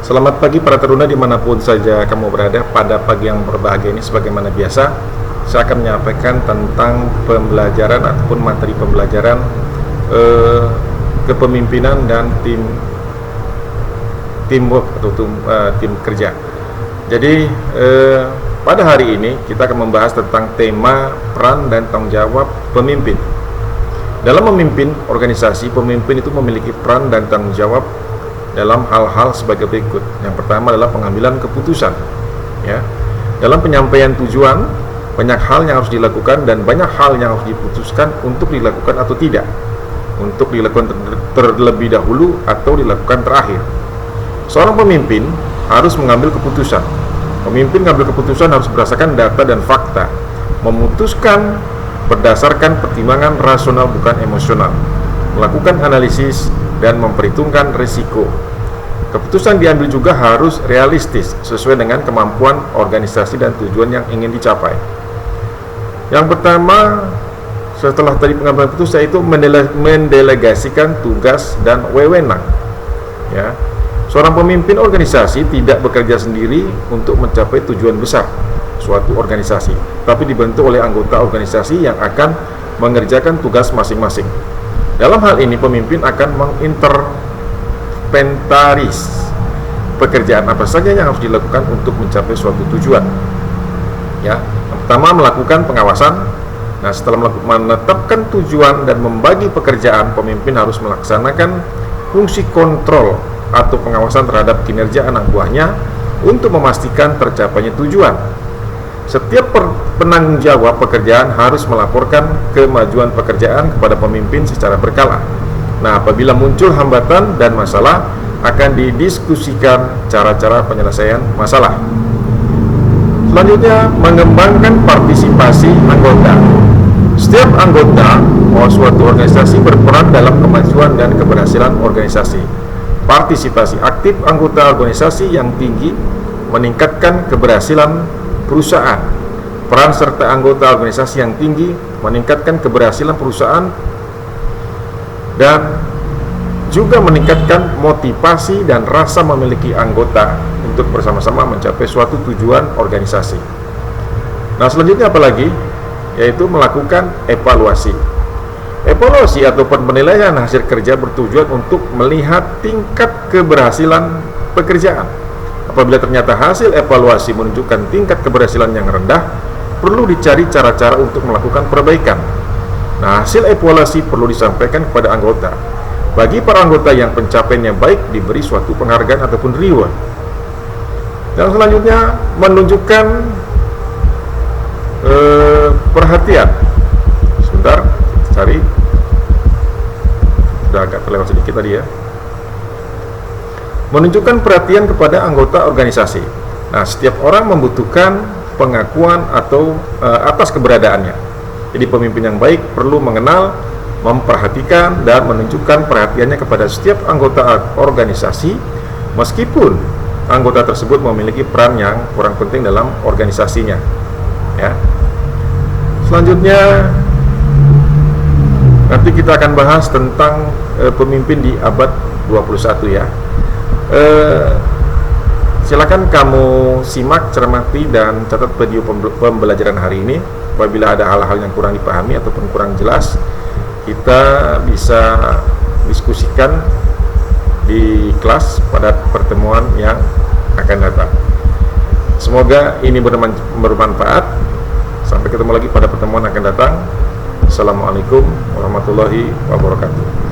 Selamat pagi para taruna dimanapun saja kamu berada. Pada pagi yang berbahagia ini, sebagaimana biasa, saya akan menyampaikan tentang pembelajaran ataupun materi pembelajaran kepemimpinan dan teamwork atau tim kerja. Jadi pada hari ini kita akan membahas tentang tema peran dan tanggung jawab pemimpin. Dalam memimpin organisasi, pemimpin itu memiliki peran dan tanggung jawab dalam hal-hal sebagai berikut. Yang pertama adalah pengambilan keputusan. Ya, dalam penyampaian tujuan, banyak hal yang harus dilakukan dan banyak hal yang harus diputuskan untuk dilakukan atau tidak, untuk dilakukan terlebih dahulu atau dilakukan terakhir. Seorang pemimpin harus mengambil keputusan. Pemimpin mengambil keputusan harus berdasarkan data dan fakta, memutuskan berdasarkan pertimbangan rasional bukan emosional, melakukan analisis dan memperhitungkan risiko. Keputusan diambil juga harus realistis, sesuai dengan kemampuan organisasi dan tujuan yang ingin dicapai. Yang pertama, setelah tadi pengambilan keputusan, yaitu mendelegasikan tugas dan wewenang. Ya, seorang pemimpin organisasi tidak bekerja sendiri untuk mencapai tujuan besar suatu organisasi, tapi dibentuk oleh anggota organisasi yang akan mengerjakan tugas masing-masing. Dalam hal ini, pemimpin akan menginterventaris pekerjaan apa saja yang harus dilakukan untuk mencapai suatu tujuan. Ya, yang pertama, melakukan pengawasan. Nah, setelah menetapkan tujuan dan membagi pekerjaan, pemimpin harus melaksanakan fungsi kontrol atau pengawasan terhadap kinerja anak buahnya untuk memastikan tercapainya tujuan. Setiap penanggung jawab pekerjaan harus melaporkan kemajuan pekerjaan kepada pemimpin secara berkala. Nah, apabila muncul hambatan dan masalah, akan didiskusikan cara-cara penyelesaian masalah. Selanjutnya, mengembangkan partisipasi anggota. Setiap anggota suatu organisasi berperan dalam kemajuan dan keberhasilan organisasi. Partisipasi aktif anggota organisasi yang tinggi meningkatkan keberhasilan perusahaan. Peran serta anggota organisasi yang tinggi meningkatkan keberhasilan perusahaan dan juga meningkatkan motivasi dan rasa memiliki anggota untuk bersama-sama mencapai suatu tujuan organisasi. Nah, selanjutnya apa lagi? Yaitu melakukan evaluasi. Evaluasi ataupun penilaian hasil kerja bertujuan untuk melihat tingkat keberhasilan pekerjaan. Apabila ternyata hasil evaluasi menunjukkan tingkat keberhasilan yang rendah, perlu dicari cara-cara untuk melakukan perbaikan. Nah, hasil evaluasi perlu disampaikan kepada anggota. Bagi para anggota yang pencapaiannya baik, diberi suatu penghargaan ataupun reward. Dan selanjutnya, menunjukkan perhatian. Sebentar, cari. Sudah agak terlewat sedikit tadi ya. Menunjukkan perhatian kepada anggota organisasi. Nah, setiap orang membutuhkan pengakuan atau atas keberadaannya. Jadi pemimpin yang baik perlu mengenal, memperhatikan, dan menunjukkan perhatiannya kepada setiap anggota organisasi, meskipun anggota tersebut memiliki peran yang kurang penting dalam organisasinya. Ya. Selanjutnya, nanti kita akan bahas tentang pemimpin di abad 21 ya. Silakan kamu simak, cermati, dan catat video pembelajaran hari ini. Apabila ada hal-hal yang kurang dipahami ataupun kurang jelas, kita bisa diskusikan di kelas pada pertemuan yang akan datang. Semoga ini bermanfaat. Sampai ketemu lagi pada pertemuan yang akan datang. Assalamualaikum warahmatullahi wabarakatuh.